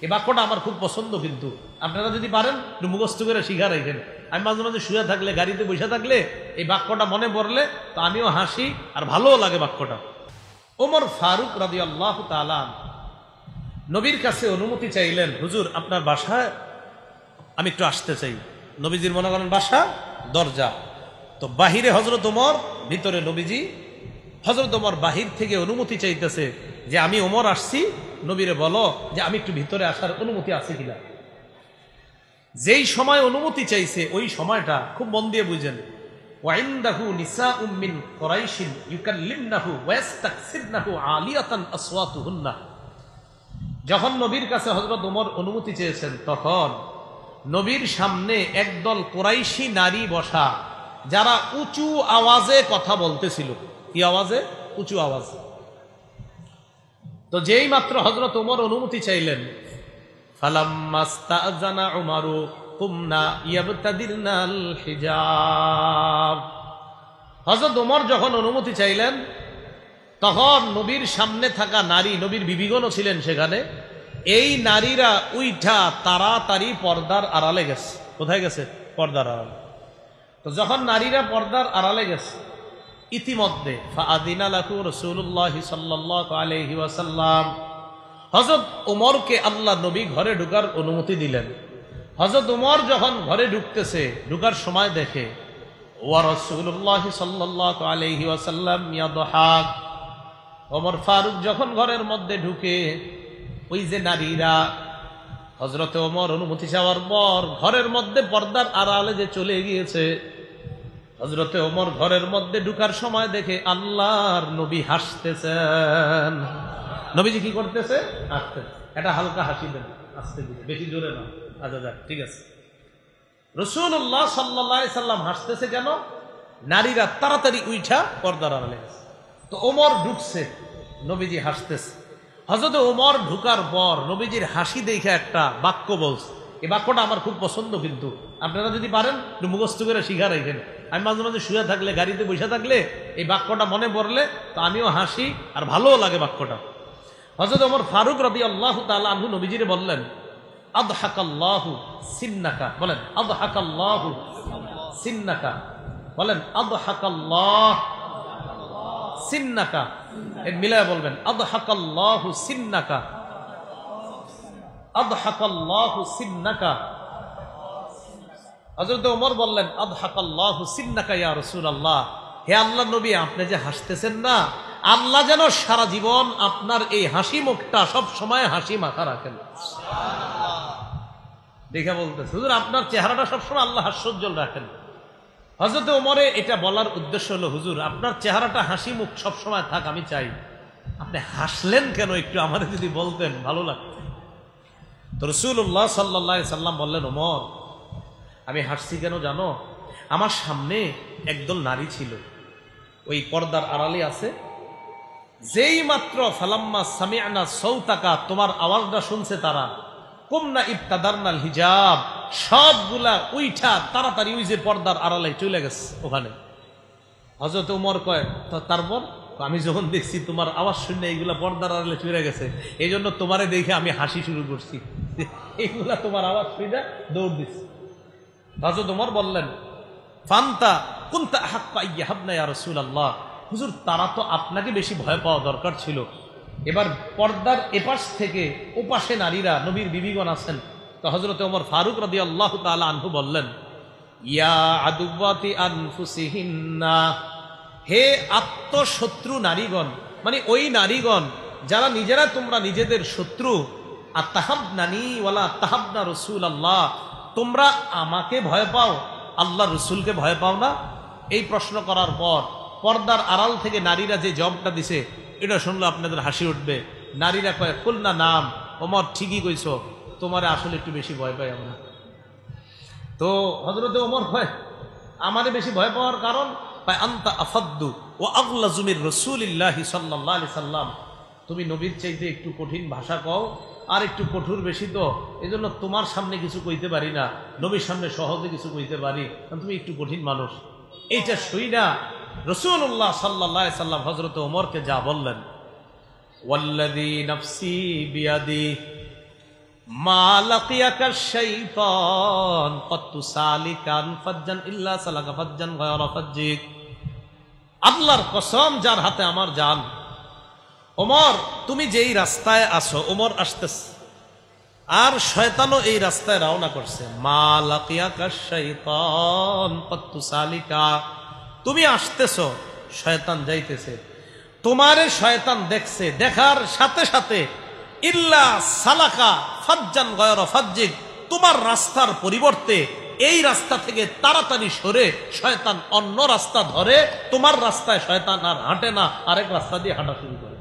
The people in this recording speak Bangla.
এই বাক্যটা আমার খুব পছন্দ, কিন্তু আপনারা যদি পারেন একটু মুখস্থ করে শিখা রাখেন। আমি মাঝে মাঝে শুয়ে থাকলে, গাড়িতে বসে থাকলে এই বাক্যটা মনে পড়লে তো আমিও হাসি আর ভালোও লাগে বাক্যটা। ওমর ফারুক রাদিয়াল্লাহু তাআলা নবীর কাছে অনুমতি চাইলেন, হুজুর আপনার বাসায় আমি একটু আসতে চাই। নবীজির মনে করেন বাসা দরজা, তো বাহিরে হযরত ওমর, ভিতরে নবীজি। হযরত ওমর বাহির থেকে অনুমতি চাইতেছে যে আমি ওমর আসছি, নবীরে বলো যে আমি একটু ভিতরে আসার অনুমতি আছে কিনা। যেই সময় অনুমতি চাইছে ওই সময়টা খুব মন দিয়ে বুঝেন। ওয়াইন্দাহু নিসাউম মিন কুরাইশিন ইউকাল্লিমনাহু ওয়া ইস্তাকসিরনাহু আলিয়াতান আসওয়াতুহুন্না। যখন নবীর কাছে হযরত ওমর অনুমতি চেয়েছেন, তখন নবীর সামনে একদল কুরাইশি নারী বসা, যারা উঁচু আওয়াজে কথা বলতেছিল। কি আওয়াজে? উঁচু আওয়াজ। তো যেই মাত্র হযরত ওমর অনুমতি চাইলেন, ফালাম্মাস্তাযানা উমারু কুমনা ইয়াবতাদিরনাল হিজাব। হযরত ওমর যখন অনুমতি চাইলেন, তখন নবীর সামনে থাকা নারী, নবীর বিবিগণও ছিলেন সেখানে, এই নারীরা উইঠা তাড়াতাড়ি পর্দার আড়ালে গেছে। কোথায় গেছে? পর্দার আড়ালে। তো যখন নারীরা পর্দার আড়ালে গেছে, ইতিমধ্যে ফাআযিনা লাহু রাসূলুল্লাহি সাল্লাল্লাহু আলাইহি ওয়াসাল্লাম, হযরত ওমরকে আল্লাহ নবী ঘরে ঢোকার অনুমতি দিলেন। হযরত ওমর যখন ঘরে ঢুকতেছে, ঢোকার সময় দেখে ওয়া রাসূলুল্লাহি সাল্লাল্লাহু আলাইহি ওয়াসাল্লাম ইয়াদহাক। ওমর ফারুক যখন ঘরের মধ্যে ঢুকে, ওই যে নারীরা হযরত ওমর অনুমতি চাওয়ার পর ঘরের মধ্যে পর্দার আড়ালে যে চলে গিয়েছে, হযরতে ওমর ঘরের মধ্যে ঢুকার সময় দেখে আল্লাহর নবী হাসতেছেন। নবীজি কি করতেছে? হাসতেছে। এটা হালকা হাসি দেন, আস্তে দিন, বেশি জোরে না। আচ্ছা যাক, ঠিক আছে। রাসূলুল্লাহ সাল্লাল্লাহু আলাইহি সাল্লাম হাসতেছে কেন? নারীরা তাড়াতাড়ি উইঠা পর্দার আড়ালে গেছে। তো ওমর ঢুকছে, নবীজি হাসতেছে। হযরত ওমর ঢুকার পর নবীজির হাসি দেখে একটা বাক্য বলছে। এই বাক্যটা আমার খুব পছন্দ, কিন্তু আপনারা যদি পারেন একটু মুখস্থ করে শিখা রাখেন। আমি মাঝে মাঝে শুয়ে থাকলে, গাড়িতে বসে থাকলে এই বাক্যটা মনে পড়লে তো আমিও হাসি আর ভালোও লাগে বাক্যটা। হযরত ওমর ফারুক রাদিয়াল্লাহু তাআলা আনহু নবীজিরে বললেন, আদহাকাল্লাহু সিন্নাকা। বলেন আদহাকাল্লাহু সিন্নাকা। বলেন আদহাকাল্লাহ সিন্নাকা। এর মিলায় বলবেন আদহাকাল্লাহু সিন্নাকা, আদহাকাল্লাহু সিন্নাকা। হযরত ওমর বললেন আদহাকাল্লাহু সিন্নাকা ইয়া রাসূলুল্লাহ। হে আল্লাহর নবী, আপনি যে হাসতেছেন না, আল্লাহ যেন সারা জীবন আপনার এই হাসি মুখটা সব সময় হাসি মাখা রাখেন। দেখে বলতেছে, হুজুর আপনার চেহারাটা সবসময় আল্লাহ হাস্যোজ্জ্বল রাখেন। হযরত ওমরে এটা বলার উদ্দেশ্য হলো, হুজুর আপনার চেহারাটা হাসি মুখ সবসময় থাক, আমি চাই। আপনি হাসলেন কেন একটু আমাদের যদি বলতেন ভালো লাগতো। তো রাসূলুল্লাহ সাল্লাল্লাহু আলাইহি সাল্লাম বললেন, ওমর আমি হাসছি কেন জানো? আমার সামনে একদল নারী ছিল, ওই পর্দার আড়ালে আছে। যেই মাত্র ফালাম্মা সামি'না সাউতাকা, তোমার আওয়াজটা শুনছে তারা, কুমনা ইবতাদারনাল হিজাব, সবগুলা উইঠা তাড়াতাড়ি ওই যে পর্দার আড়ালে চলে গেছে ওখানে। হযরত ওমর কয়, তারপর? আমি যখন দেখছি তোমার আওয়াজ শুনে এইগুলা পর্দার আড়ালে চলে গেছে, এই জন্য তোমারে দেখে আমি হাসি শুরু করছি। এইগুলা তোমার আওয়াজ শুনে দৌড় দিচ্ছি। হযরত ওমর বললেন, ফান্তা কুনতা আহাক্কা ইয়াহাবনা ইয়া রাসূলুল্লাহ। হুজুর তারা তো আপনাকে বেশি ভয় পাওয়া দরকার ছিল। এবার পর্দার এপাশ থেকে ওপাশে নারীরা, নবীর বিবিগণ আছেন। তো হযরত ওমর ফারুক রাদিয়াল্লাহু তাআলা আনহু বললেন, ইয়া আদুওয়াতি আনফুসিহিন্না, হে আত্মশত্রু নারীগণ, মানে ওই নারীগণ যারা নিজেরা তোমরা নিজেদের শত্রু, আতাহাবনানি ওয়ালা তাহাবনা রাসূলুল্লাহ, তোমরা আমাকে ভয় পাও, আল্লাহ রসুলকে ভয় পাও না? এই প্রশ্ন করার পর পর্দার আড়াল থেকে নারীরা যে জবাবটা দিছে, এটা শুনলে আপনাদের হাসি উঠবে। নারীরা কয়, কুলনা নাম, ওমর ঠিকই কইছো, তোমার আসলে একটু বেশি ভয় পাই আমরা। তো হযরতে ওমর কয়, আমারে বেশি ভয় পাওয়ার কারণ? পায় আনতা আফাদ্দু ওয়া আগলাযু মির রাসূলিল্লাহি সাল্লাল্লাহু আলাইহি সাল্লাম, তুমি নবীর চাইতে একটু কঠিন ভাষা কও আর একটু কঠোর বেশি, তো এজন্য তোমার সামনে কিছু কইতে পারি না, নবীর সামনে সহজে কিছু কইতে পারি, কারণ তুমি একটু কঠিন মানুষ। এইটা শুইনা রাসূলুল্লাহ সাল্লাল্লাহু আলাইহি সাল্লাম হযরত ওমরকে যা বললেন, ওয়াল্লাযী নাফসি বিয়াদি, মা লাকিয়াকা শাইতান ক্বাদ তুসালিকান ফাজ্জান ইল্লা সালাকা ফাজ্জান গায়রা ফাজ্জিক। আল্লাহর কসম যার হাতে আমার জান, ওমর তুমি যেই রাস্তায় আসো, ওমর আসতেছে আর শয়তানও এই রাস্তায় রওনা করছে। মা লাকিয়াকা শাইতান ক্বাদ তুসালিকা, তুমি আসতেছো, শয়তান যাইতেছে, তোমারে শয়তান দেখছে, দেখার সাথে সাথে ইল্লা সালাকা ফাজ্জান গায়রা ফাজ্জিক, তোমার রাস্তার পরিবর্তে এই রাস্তা থেকে তাড়াতাড়ি সরে শয়তান অন্য রাস্তা ধরে, তোমার রাস্তায় শয়তান আর হাঁটে না, আরেক রাস্তা দিয়ে হাঁটা শুরু করে।